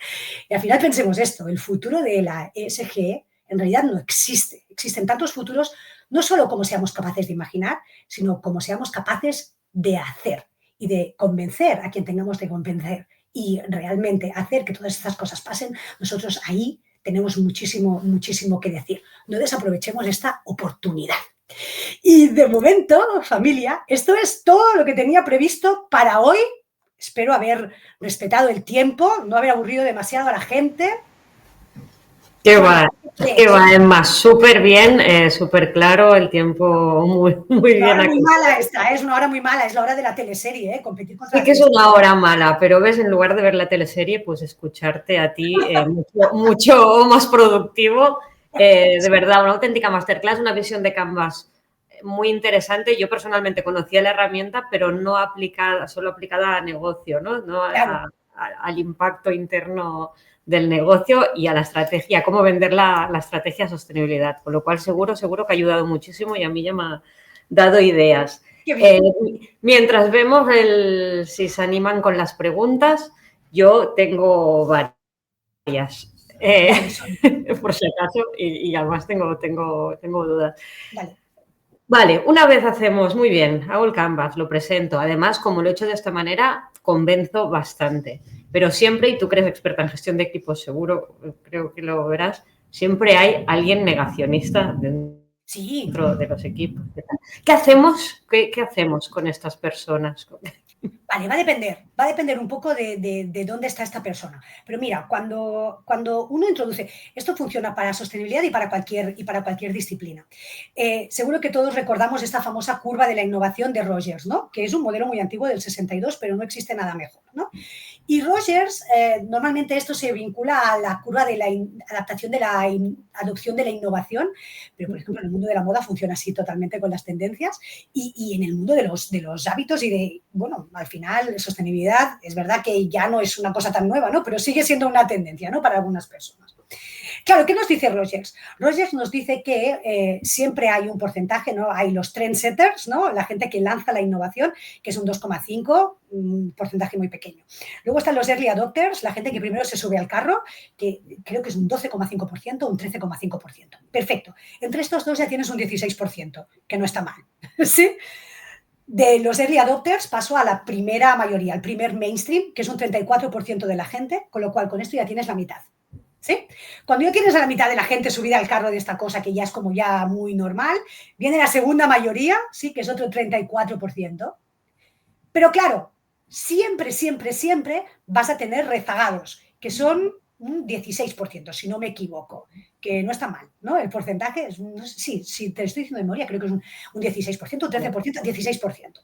y al final pensemos esto, el futuro de la ESG en realidad no existe. Existen tantos futuros, no solo como seamos capaces de imaginar, sino como seamos capaces de hacer y de convencer a quien tengamos que convencer y realmente hacer que todas estas cosas pasen. Nosotros ahí tenemos muchísimo, muchísimo que decir. No desaprovechemos esta oportunidad. Y de momento, familia, esto es todo lo que tenía previsto para hoy. Espero haber respetado el tiempo, no haber aburrido demasiado a la gente. Qué va, Emma, súper bien, súper claro, el tiempo muy bien aquí. Muy mala esta, es una hora muy mala, es la hora de la teleserie, competir contra Sí que es una hora mala, pero ves, en lugar de ver la teleserie, pues escucharte a ti mucho más productivo. De verdad, una auténtica masterclass, una visión de Canvas muy interesante. Yo personalmente conocía la herramienta, pero no aplicada, solo aplicada a negocio, ¿no? Claro. Al impacto interno del negocio y a la estrategia, cómo vender la estrategia de sostenibilidad. Con lo cual, seguro que ha ayudado muchísimo y a mí ya me ha dado ideas. Mientras vemos si se animan con las preguntas, yo tengo varias. Por si acaso, y además tengo dudas. Vale, una vez hacemos, muy bien, hago el Canvas, lo presento. Además, como lo he hecho de esta manera, convenzo bastante. Pero siempre, y tú que eres experta en gestión de equipos, seguro, creo que lo verás, siempre hay alguien negacionista dentro de los equipos. ¿Qué hacemos? ¿Qué hacemos con estas personas? Vale, va a depender un poco de dónde está esta persona. Pero mira, cuando uno introduce, esto funciona para sostenibilidad y para cualquier disciplina. Seguro que todos recordamos esta famosa curva de la innovación de Rogers, ¿no? Que es un modelo muy antiguo del 62, pero no existe nada mejor, ¿no? Y Rogers, normalmente esto se vincula a la curva de la adaptación de la adopción de la innovación, pero por ejemplo en el mundo de la moda funciona así totalmente con las tendencias y en el mundo de los hábitos y de, bueno, al final sostenibilidad es verdad que ya no es una cosa tan nueva, ¿no? Pero sigue siendo una tendencia, ¿no? Para algunas personas. Claro, ¿qué nos dice Rogers? Rogers nos dice que siempre hay un porcentaje, ¿no? Hay los trendsetters, ¿no? La gente que lanza la innovación, que es un 2,5, un porcentaje muy pequeño. Luego están los early adopters, la gente que primero se sube al carro, que creo que es un 12,5%, un 13,5%. Perfecto. Entre estos dos ya tienes un 16%, que no está mal. ¿Sí? De los early adopters paso a la primera mayoría, al primer mainstream, que es un 34% de la gente, con lo cual con esto ya tienes la mitad. ¿Sí? Cuando ya tienes a la mitad de la gente subida al carro de esta cosa que ya es como ya muy normal, viene la segunda mayoría, sí, que es otro 34%. Pero claro, siempre, siempre, siempre vas a tener rezagados, que son un 16%, si no me equivoco, que no está mal, ¿no? El porcentaje, es, no sé, sí, si te estoy diciendo de memoria, creo que es un 16%, un 13%, 16%.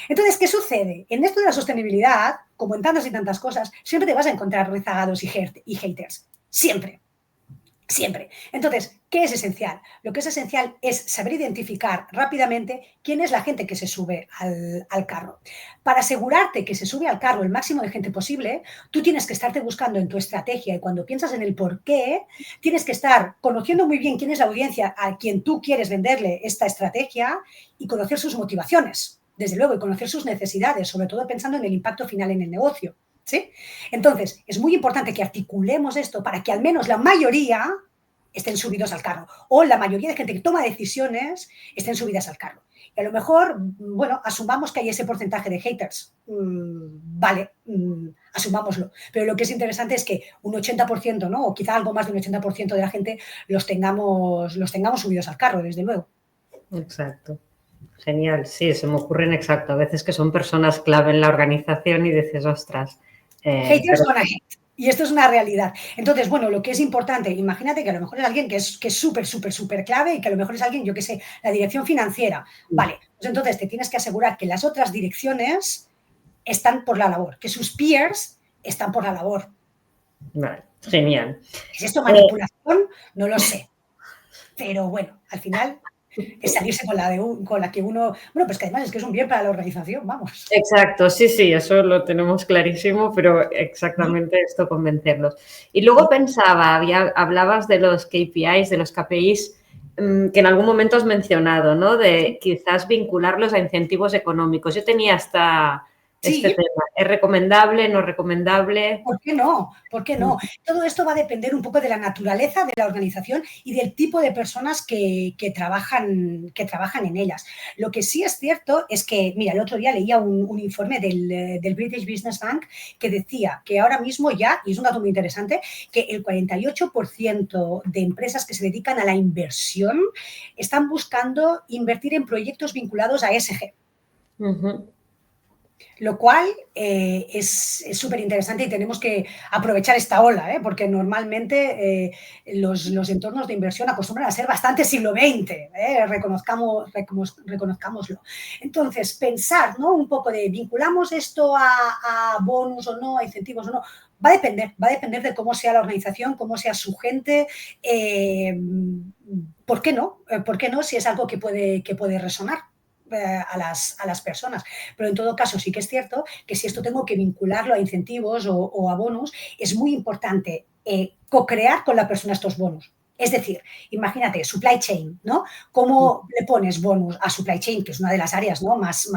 Entonces, ¿qué sucede? En esto de la sostenibilidad, como en tantas y tantas cosas, siempre te vas a encontrar rezagados y haters. Siempre. Siempre. Entonces, ¿qué es esencial? Lo que es esencial es saber identificar rápidamente quién es la gente que se sube al carro. Para asegurarte que se sube al carro el máximo de gente posible, tú tienes que estarte buscando en tu estrategia y cuando piensas en el por qué, tienes que estar conociendo muy bien quién es la audiencia a quien tú quieres venderle esta estrategia y conocer sus motivaciones, desde luego, y conocer sus necesidades, sobre todo pensando en el impacto final en el negocio. ¿Sí? Entonces, es muy importante que articulemos esto para que al menos la mayoría estén subidos al carro o la mayoría de gente que toma decisiones estén subidas al carro. Y a lo mejor, bueno, asumamos que hay ese porcentaje de haters. Vale, asumámoslo. Pero lo que es interesante es que un 80%, ¿no? O quizá algo más de un 80% de la gente los tengamos subidos al carro, desde luego. Exacto. Genial, sí, se me ocurren exacto. A veces que son personas clave en la organización y dices, ostras. Haters gonna hate. Y esto es una realidad. Entonces, bueno, lo que es importante, imagínate que a lo mejor es alguien que es súper, súper, súper clave y que a lo mejor es alguien, yo qué sé, la dirección financiera. Vale, pues entonces te tienes que asegurar que las otras direcciones están por la labor, que sus peers están por la labor. Vale, genial. ¿Es esto manipulación? No lo sé. Pero bueno, al final es salirse con la que uno... Bueno, pues que además es que es un bien para la organización, vamos. Exacto, sí, sí, eso lo tenemos clarísimo, pero exactamente esto convencerlos. Y luego pensaba, hablabas de los KPIs, de los KPIs que en algún momento has mencionado, ¿no? De quizás vincularlos a incentivos económicos. Yo tenía hasta este tema. ¿Es recomendable, no recomendable? ¿Por qué no? ¿Por qué no? Todo esto va a depender un poco de la naturaleza de la organización y del tipo de personas que trabajan en ellas. Lo que sí es cierto es que, mira, el otro día leía un informe del British Business Bank que decía que ahora mismo ya, y es un dato muy interesante, que el 48% de empresas que se dedican a la inversión están buscando invertir en proyectos vinculados a ESG. Lo cual es súper interesante y tenemos que aprovechar esta ola, porque normalmente los entornos de inversión acostumbran a ser bastante siglo XX, reconozcámoslo. Entonces, pensar, ¿no? Un poco de vinculamos esto a bonus o no, a incentivos o no, va a depender de cómo sea la organización, cómo sea su gente. ¿Por qué no? ¿Por qué no si es algo que puede resonar a las personas? Pero en todo caso sí que es cierto que si esto tengo que vincularlo a incentivos o a bonus, es muy importante co-crear con la persona estos bonus. Es decir, imagínate, supply chain, ¿no? ¿Cómo le pones bonus a supply chain, que es una de las áreas, ¿no? más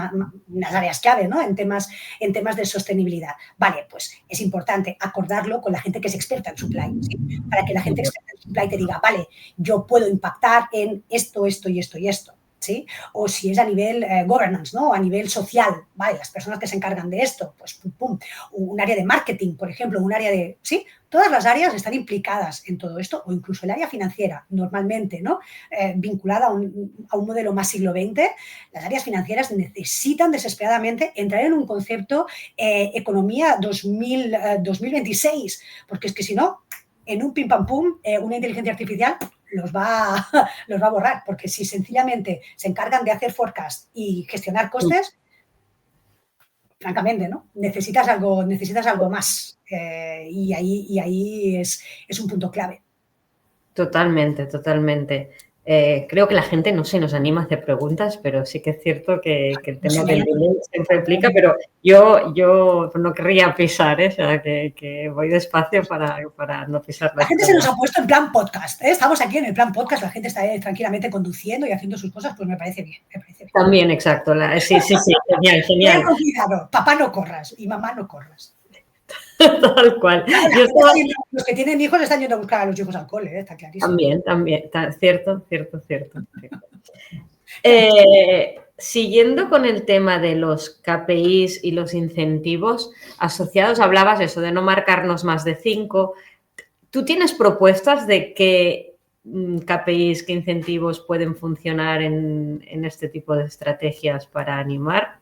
unas áreas clave, ¿no? En temas de sostenibilidad. Vale, pues es importante acordarlo con la gente que es experta en supply, ¿sí? Para que la gente experta en supply te diga, vale, yo puedo impactar en esto, esto y esto y esto. ¿sí? O si es a nivel governance, ¿no? A nivel social, ¿vale? Las personas que se encargan de esto, pues pum, pum. Un área de marketing, por ejemplo, un área de... ¿Sí? Todas las áreas están implicadas en todo esto, o incluso el área financiera, normalmente, ¿no? Vinculada a un modelo más siglo XX, las áreas financieras necesitan desesperadamente entrar en un concepto economía 2026, porque es que si no, en un pim pam pum, una inteligencia artificial los va, los va a borrar, porque si sencillamente se encargan de hacer forecast y gestionar costes, francamente, ¿no? Necesitas algo más. Y ahí es un punto clave. Totalmente, totalmente. Creo que la gente no se nos anima a hacer preguntas, pero sí que es cierto que el No se tema me del haya delay siempre implica, pero yo no querría pisar, o sea, que voy despacio para no pisar La las gente se nos preguntas. ha puesto en plan podcast. Estamos aquí en el plan podcast, la gente está tranquilamente conduciendo y haciendo sus cosas, pues me parece bien, me parece bien. También, exacto. Sí, genial, Vayan genial. con cuidado, papá no corras y mamá no corras. Tal cual. Claro, Yo estaba los que tienen hijos están yendo a buscar a los hijos al cole, está clarísimo. también, cierto. Siguiendo con el tema de los KPIs y los incentivos asociados, hablabas eso de no marcarnos más de 5. ¿Tú tienes propuestas de qué KPIs, qué incentivos pueden funcionar en este tipo de estrategias para animar,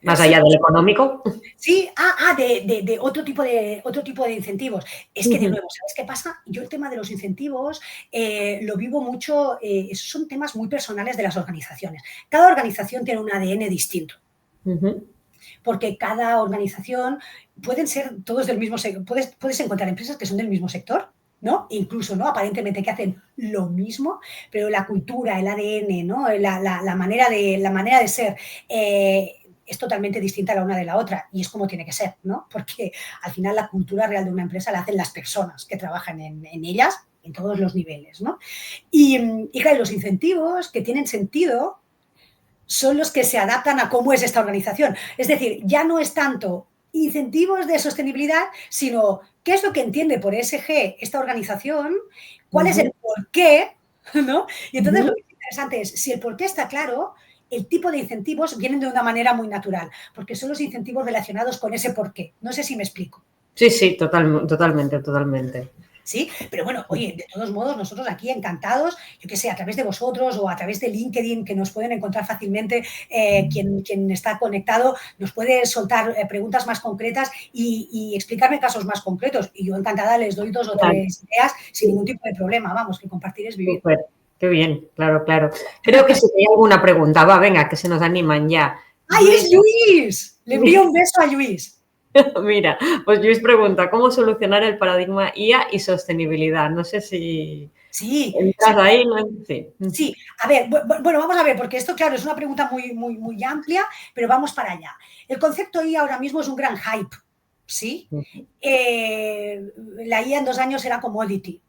más allá Sí, del económico? sí, de otro tipo de incentivos. Es que, de nuevo, ¿sabes qué pasa? Yo el tema de los incentivos lo vivo mucho, son temas muy personales de las organizaciones. Cada organización tiene un ADN distinto, porque cada organización pueden ser todos del mismo sector, puedes encontrar empresas que son del mismo sector, ¿no? Incluso, ¿no? Aparentemente que hacen lo mismo, pero la cultura, el ADN, ¿no? La manera de ser es totalmente distinta la una de la otra y es como tiene que ser, ¿no? Porque al final la cultura real de una empresa la hacen las personas que trabajan en ellas en todos los niveles, ¿no? Y claro, los incentivos que tienen sentido son los que se adaptan a cómo es esta organización. Es decir, ya no es tanto incentivos de sostenibilidad, sino qué es lo que entiende por ESG esta organización, cuál es el porqué, ¿no? Y entonces lo que es interesante es, si el porqué está claro, el tipo de incentivos vienen de una manera muy natural, porque son los incentivos relacionados con ese porqué. No sé si me explico. Sí, totalmente. ¿Sí? Pero bueno, oye, de todos modos, nosotros aquí encantados, yo qué sé, a través de vosotros o a través de LinkedIn, que nos pueden encontrar fácilmente, quien está conectado, nos puede soltar preguntas más concretas y explicarme casos más concretos. Y yo encantada les doy 2 o 3 ideas sin ningún tipo de problema, vamos, que compartir es vivir. Súper, qué bien, claro. Creo que si hay alguna pregunta, venga, que se nos animan ya. ¡Ay, es Luis, Luis! Le envío un beso a Luis. mira, pues Luis pregunta, ¿cómo solucionar el paradigma IA y sostenibilidad? No sé si Sí, entras sí. ahí, ¿no? Sí. Sí, a ver, bueno, vamos a ver, porque esto, claro, es una pregunta muy amplia, pero vamos para allá. El concepto IA ahora mismo es un gran hype, ¿sí? La IA en 2 años era commodity,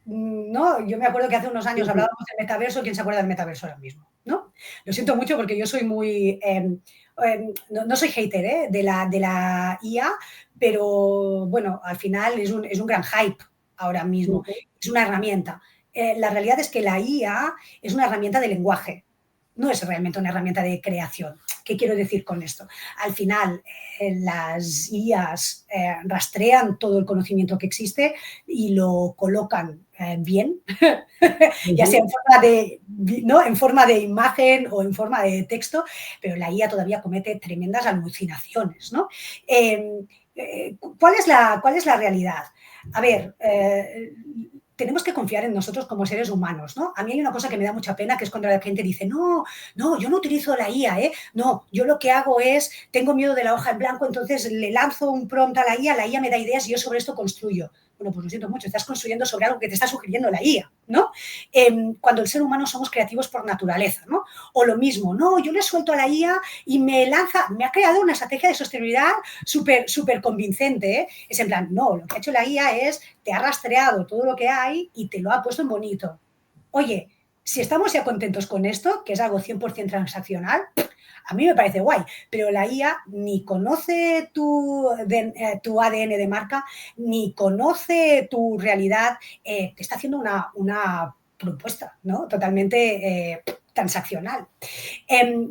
¿no? Yo me acuerdo que hace unos años hablábamos del metaverso, ¿quién se acuerda del metaverso ahora mismo? ¿No? Lo siento mucho porque yo soy no soy hater de la IA, pero bueno, al final es un gran hype ahora mismo, es una herramienta. La realidad es que la IA es una herramienta de lenguaje, no es realmente una herramienta de creación. ¿Qué quiero decir con esto? Al final, las IAs rastrean todo el conocimiento que existe y lo colocan bien, ya sea en forma de imagen o en forma de texto, pero la IA todavía comete tremendas alucinaciones, ¿no? ¿Cuál es la realidad? A ver, tenemos que confiar en nosotros como seres humanos, ¿no? A mí hay una cosa que me da mucha pena, que es cuando la gente dice, no, yo no utilizo la IA, ¿eh? No, yo lo que hago es, tengo miedo de la hoja en blanco, entonces le lanzo un prompt a la IA me da ideas y yo sobre esto construyo. Bueno, pues lo siento mucho, estás construyendo sobre algo que te está sugiriendo la IA, ¿no? Cuando el ser humano somos creativos por naturaleza, ¿no? O lo mismo, no, yo le suelto a la IA y me ha creado una estrategia de sostenibilidad súper convincente, ¿eh? Es en plan, no, lo que ha hecho la IA es, te ha rastreado todo lo que hay y te lo ha puesto en bonito. Oye, si estamos ya contentos con esto, que es algo 100% transaccional, a mí me parece guay, pero la IA ni conoce tu ADN de marca, ni conoce tu realidad, te está haciendo una propuesta, ¿no? Totalmente transaccional.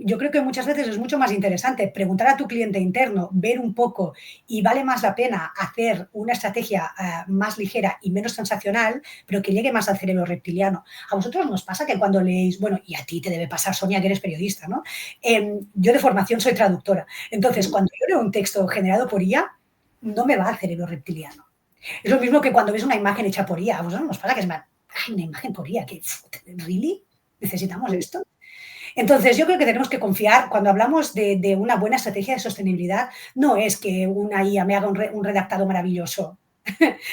Yo creo que muchas veces es mucho más interesante preguntar a tu cliente interno, ver un poco, y vale más la pena hacer una estrategia más ligera y menos transaccional, pero que llegue más al cerebro reptiliano. A vosotros nos pasa que cuando leéis, bueno, y a ti te debe pasar, Sonia, que eres periodista, ¿no? Yo de formación soy traductora. Entonces, cuando yo leo un texto generado por IA, no me va al cerebro reptiliano. Es lo mismo que cuando ves una imagen hecha por IA. A vosotros nos pasa que es más, ¡ay, una imagen por IA! ¿Really? ¿Necesitamos esto? Entonces, yo creo que tenemos que confiar, cuando hablamos de una buena estrategia de sostenibilidad, no es que una IA me haga un redactado maravilloso.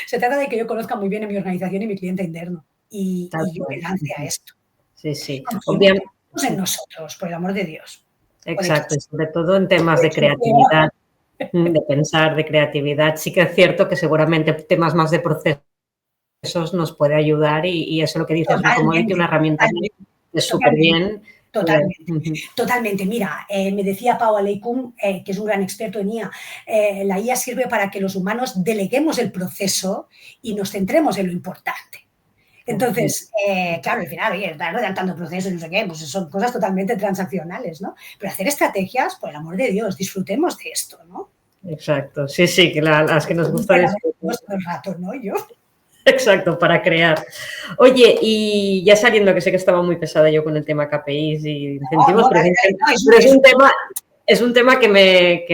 Se trata de que yo conozca muy bien a mi organización y mi cliente interno. Y yo me lance a esto. Sí, sí. Confiemos en nosotros, por el amor de Dios. Exacto, y sobre todo en temas de creatividad, de pensar, de creatividad. Sí que es cierto que seguramente temas más de procesos nos puede ayudar y eso es lo que dices, un commodity, una herramienta es súper bien. Totalmente. Mira, me decía Pau Aleikum, que es un gran experto en IA, la IA sirve para que los humanos deleguemos el proceso y nos centremos en lo importante. Entonces, claro, al final, oye, estar redactando procesos, no sé qué, pues son cosas totalmente transaccionales, ¿no? Pero hacer estrategias, por el amor de Dios, disfrutemos de esto, ¿no? Exacto, sí, que las que nos gusta disfrutar. Todo el rato, ¿no? Yo. Exacto, para crear. Oye, y ya saliendo, que sé que estaba muy pesada yo con el tema KPIs y incentivos, pero es un tema que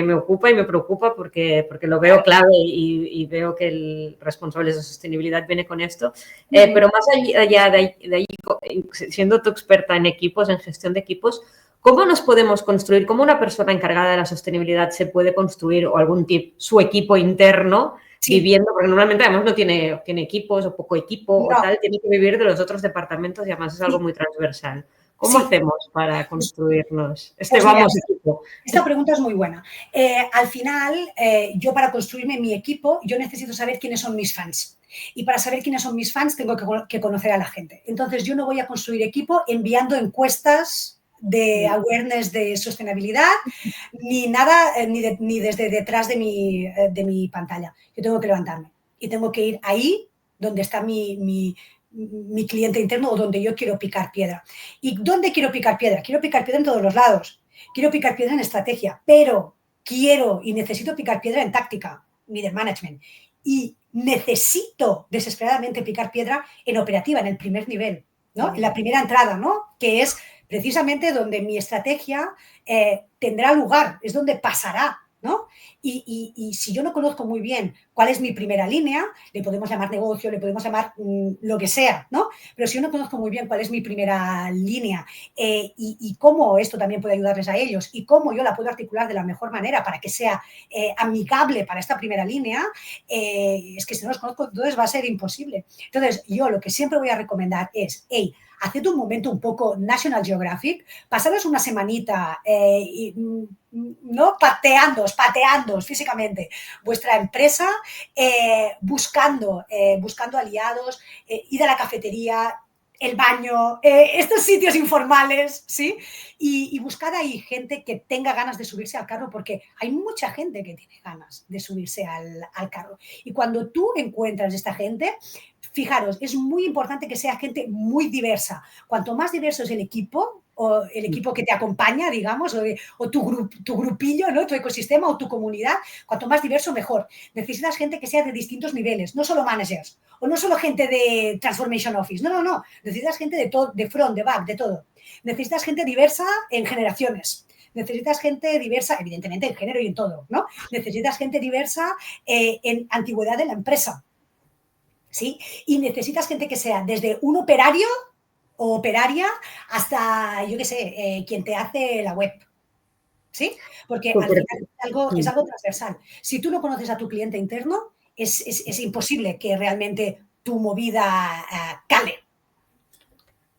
me ocupa y me preocupa porque lo veo clave y veo que el responsable de sostenibilidad viene con esto. Pero más allá de ahí, siendo tú experta en equipos, en gestión de equipos, ¿cómo nos podemos construir? ¿Cómo una persona encargada de la sostenibilidad se puede construir o algún tip, su equipo interno? Sí. Viviendo, porque normalmente además no tiene equipos o poco equipo o tal, tiene que vivir de los otros departamentos y además es algo muy transversal. ¿Cómo hacemos para construirnos equipo? Esta pregunta es muy buena. Al final, yo para construirme mi equipo, yo necesito saber quiénes son mis fans. Y para saber quiénes son mis fans, tengo que conocer a la gente. Entonces, yo no voy a construir equipo enviando encuestas de awareness de sostenibilidad, ni nada, ni desde detrás de mi pantalla. Yo tengo que levantarme y tengo que ir ahí donde está mi cliente interno o donde yo quiero picar piedra. ¿Y dónde quiero picar piedra? Quiero picar piedra en todos los lados. Quiero picar piedra en estrategia, pero quiero y necesito picar piedra en táctica, middle management. Y necesito desesperadamente picar piedra en operativa, en el primer nivel, ¿no? En la primera entrada, ¿no? Que es precisamente donde mi estrategia tendrá lugar, es donde pasará, ¿no? Y si yo no conozco muy bien cuál es mi primera línea, le podemos llamar negocio, le podemos llamar lo que sea, ¿no? Pero si yo no conozco muy bien cuál es mi primera línea y cómo esto también puede ayudarles a ellos y cómo yo la puedo articular de la mejor manera para que sea amigable para esta primera línea, es que si no los conozco, entonces va a ser imposible. Entonces, yo lo que siempre voy a recomendar es, hey, haced un momento un poco National Geographic, pasaros una semanita ¿no? pateando físicamente vuestra empresa, buscando aliados, ir a la cafetería, el baño, estos sitios informales, ¿sí? Y buscad ahí gente que tenga ganas de subirse al carro, porque hay mucha gente que tiene ganas de subirse al carro. Y cuando tú encuentras esta gente, fijaros, es muy importante que sea gente muy diversa. Cuanto más diverso es el equipo, o el equipo que te acompaña, digamos, o tu grupillo, ¿no? Tu ecosistema o tu comunidad, cuanto más diverso, mejor. Necesitas gente que sea de distintos niveles, no solo managers, o no solo gente de Transformation Office, no. Necesitas gente de todo, de front, de back, de todo. Necesitas gente diversa en generaciones. Necesitas gente diversa, evidentemente, en género y en todo, ¿no? Necesitas gente diversa en antigüedad de la empresa, ¿sí? Y necesitas gente que sea desde un operario o operaria hasta, yo qué sé, quien te hace la web, ¿sí? Porque al final es algo transversal. Si tú no conoces a tu cliente interno, es imposible que realmente tu movida cale.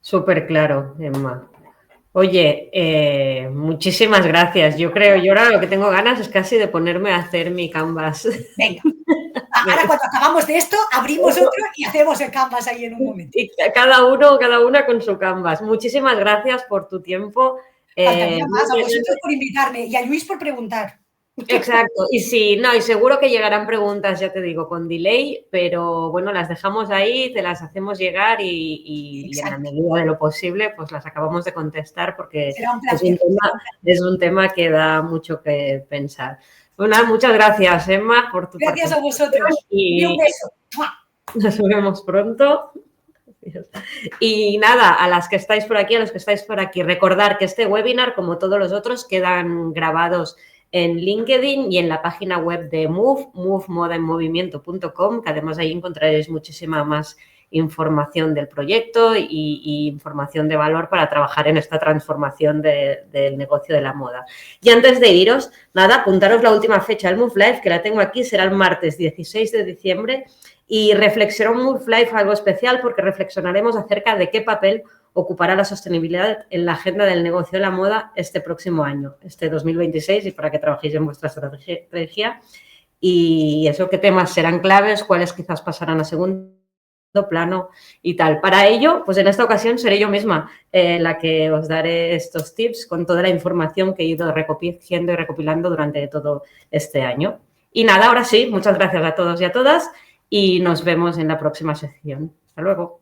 Súper claro, Emma. Oye, muchísimas gracias. Yo ahora lo que tengo ganas es casi de ponerme a hacer mi canvas. Venga. Ahora cuando acabamos de esto, abrimos otro y hacemos el canvas ahí en un momento. Y cada una con su canvas. Muchísimas gracias por tu tiempo. Faltaría más, a vosotros por invitarme y a Luis por preguntar. Exacto, y sí, no, y seguro que llegarán preguntas, ya te digo, con delay, pero bueno, las dejamos ahí, te las hacemos llegar y en la Exacto. medida de lo posible, pues las acabamos de contestar porque Será un placer, será un placer. es un tema que da mucho que pensar. Bueno, muchas gracias, Emma, por tu Gracias a participación vosotros y un y beso. ¡Mua! nos vemos pronto. Y nada, a las que estáis por aquí, a los que estáis por aquí, recordar que este webinar, como todos los otros, quedan grabados en LinkedIn y en la página web de Move, modaenmovimiento.com, que además ahí encontraréis muchísima más información del proyecto y información de valor para trabajar en esta transformación del negocio de la moda. Y antes de iros, nada, apuntaros la última fecha del Move Live, que la tengo aquí, será el martes 16 de diciembre, y reflexionamos Life algo especial porque reflexionaremos acerca de qué papel ocupará la sostenibilidad en la agenda del negocio de la moda este próximo año, este 2026, y para que trabajéis en vuestra estrategia. Y eso, qué temas serán claves, cuáles quizás pasarán a segundo plano y tal. Para ello, pues en esta ocasión seré yo misma la que os daré estos tips con toda la información que he ido recogiendo y recopilando durante todo este año. Y nada, ahora sí, muchas gracias a todos y a todas y nos vemos en la próxima sección. Hasta luego.